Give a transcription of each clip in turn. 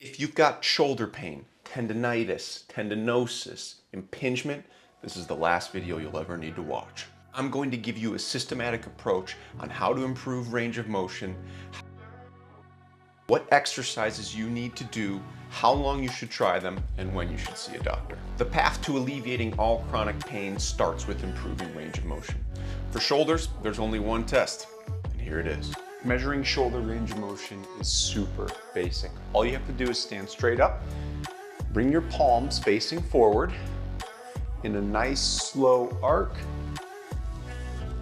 If you've got shoulder pain, tendinitis, tendinosis, impingement, this is the last video you'll ever need to watch. I'm going to give you a systematic approach on how to improve range of motion, what exercises you need to do, how long you should try them, and when you should see a doctor. The path to alleviating all chronic pain starts with improving range of motion. For shoulders, there's only one test, and here it is. Measuring shoulder range of motion is super basic. All you have to do is stand straight up, bring your palms facing forward in a nice slow arc,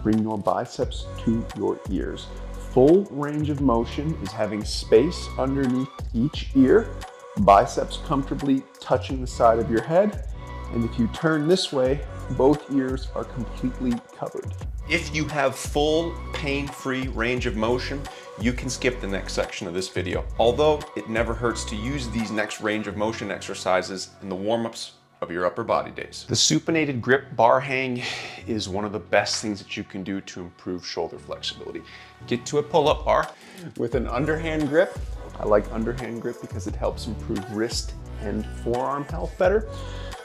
bring your biceps to your ears. Full range of motion is having space underneath each ear, biceps comfortably touching the side of your head, and if you turn this way, both ears are completely covered. If you have full pain-free range of motion, you can skip the next section of this video. Although it never hurts to use these next range of motion exercises in the warm-ups of your upper body days. The supinated grip bar hang is one of the best things that you can do to improve shoulder flexibility. Get to a pull-up bar with an underhand grip. I like underhand grip because it helps improve wrist and forearm health better.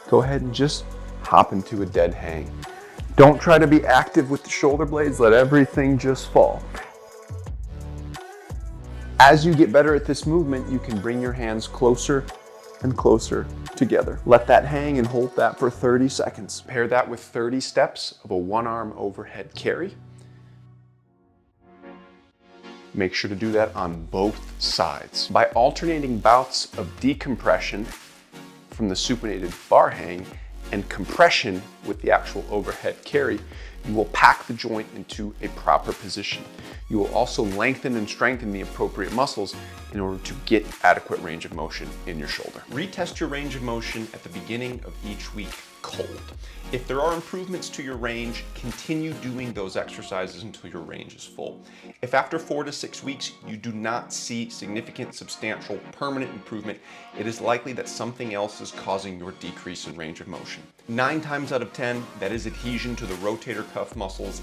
Go ahead and just hop into a dead hang. Don't try to be active with the shoulder blades, let everything just fall. As you get better at this movement, you can bring your hands closer and closer together. Let that hang and hold that for 30 seconds. Pair that with 30 steps of a one-arm overhead carry. Make sure to do that on both sides. By alternating bouts of decompression from the supinated bar hang and compression with the actual overhead carry, you will pack the joint into a proper position. You will also lengthen and strengthen the appropriate muscles in order to get adequate range of motion in your shoulder. Retest your range of motion at the beginning of each week cold. If there are improvements to your range, continue doing those exercises until your range is full. If after 4 to 6 weeks you do not see significant, substantial, permanent improvement, it is likely that something else is causing your decrease in range of motion. 9 times out of 10, that is adhesion to the rotator cuff muscles.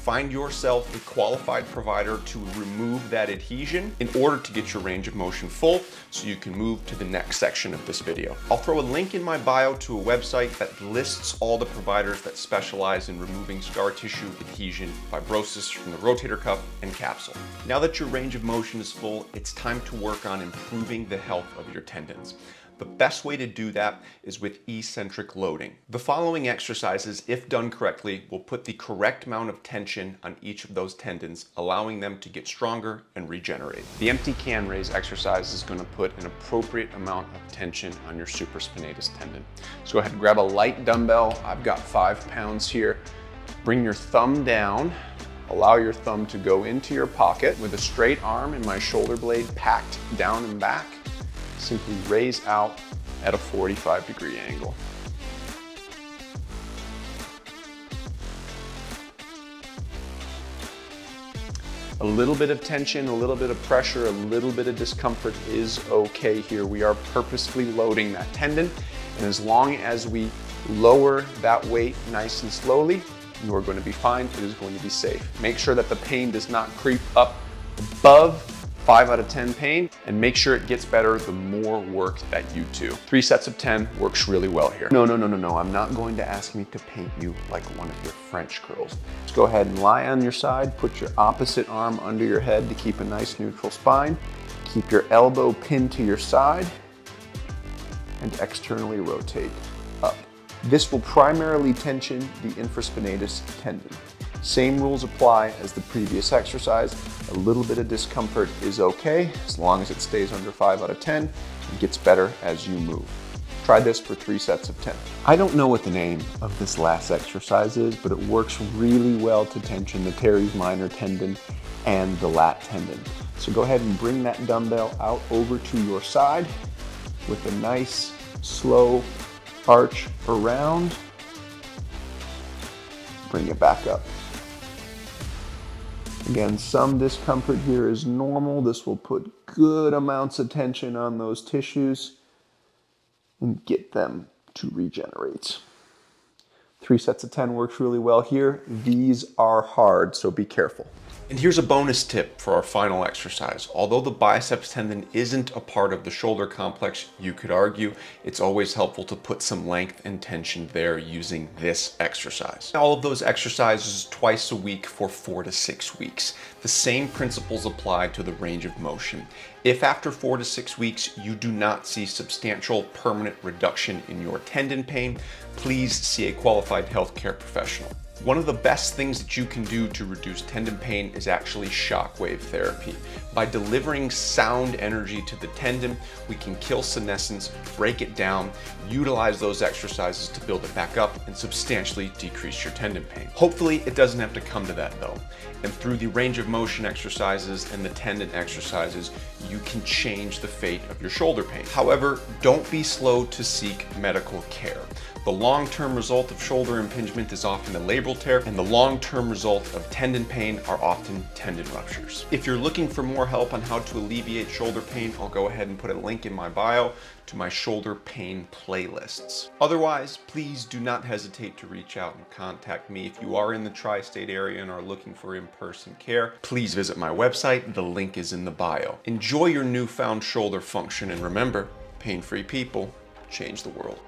Find yourself a qualified provider to remove that adhesion in order to get your range of motion full so you can move to the next section of this video. I'll throw a link in my bio to a website that lists all the providers that specialize in removing scar tissue, adhesion, fibrosis from the rotator cuff and capsule. Now that your range of motion is full, it's time to work on improving the health of your tendons. The best way to do that is with eccentric loading. The following exercises, if done correctly, will put the correct amount of tension on each of those tendons, allowing them to get stronger and regenerate. The empty can raise exercise is going to put an appropriate amount of tension on your supraspinatus tendon. So go ahead and grab a light dumbbell. I've got 5 pounds here. Bring your thumb down. Allow your thumb to go into your pocket with a straight arm and my shoulder blade packed down and back. Simply raise out at a 45-degree angle. A little bit of tension, a little bit of pressure, a little bit of discomfort is okay here. We are purposefully loading that tendon, and as long as we lower that weight nice and slowly, you are going to be fine. It is going to be safe. Make sure that the pain does not creep up above 5 out of 10 pain, and make sure it gets better the more work that you do. 3 sets of 10 works really well here. No, I'm not going to ask me to paint you like one of your French girls. Just go ahead and lie on your side, put your opposite arm under your head to keep a nice neutral spine. Keep your elbow pinned to your side and externally rotate up. This will primarily tension the infraspinatus tendon. Same rules apply as the previous exercise. A little bit of discomfort is okay, as long as it stays under 5 out of 10 and gets better as you move. Try this for 3 sets of 10. I don't know what the name of this last exercise is, but it works really well to tension the teres minor tendon and the lat tendon. So go ahead and bring that dumbbell out over to your side with a nice slow arch around. Bring it back up. Again, some discomfort here is normal. This will put good amounts of tension on those tissues and get them to regenerate. 3 sets of 10 works really well here. These are hard, so be careful. And here's a bonus tip for our final exercise. Although the biceps tendon isn't a part of the shoulder complex, you could argue it's always helpful to put some length and tension there using this exercise. All of those exercises twice a week for 4 to 6 weeks. The same principles apply to the range of motion. If after 4 to 6 weeks you do not see substantial permanent reduction in your tendon pain, please see a qualified healthcare professional. One of the best things that you can do to reduce tendon pain is actually shockwave therapy. By delivering sound energy to the tendon, we can kill senescence, break it down, utilize those exercises to build it back up, and substantially decrease your tendon pain. Hopefully, it doesn't have to come to that though. And through the range of motion exercises and the tendon exercises, you can change the fate of your shoulder pain. However, don't be slow to seek medical care. The long-term result of shoulder impingement is often a labral tear, and the long-term result of tendon pain are often tendon ruptures. If you're looking for more help on how to alleviate shoulder pain, I'll go ahead and put a link in my bio to my shoulder pain playlists. Otherwise, please do not hesitate to reach out and contact me. If you are in the tri-state area and are looking for in-person care, please visit my website. The link is in the bio. Enjoy your newfound shoulder function, and remember, pain-free people change the world.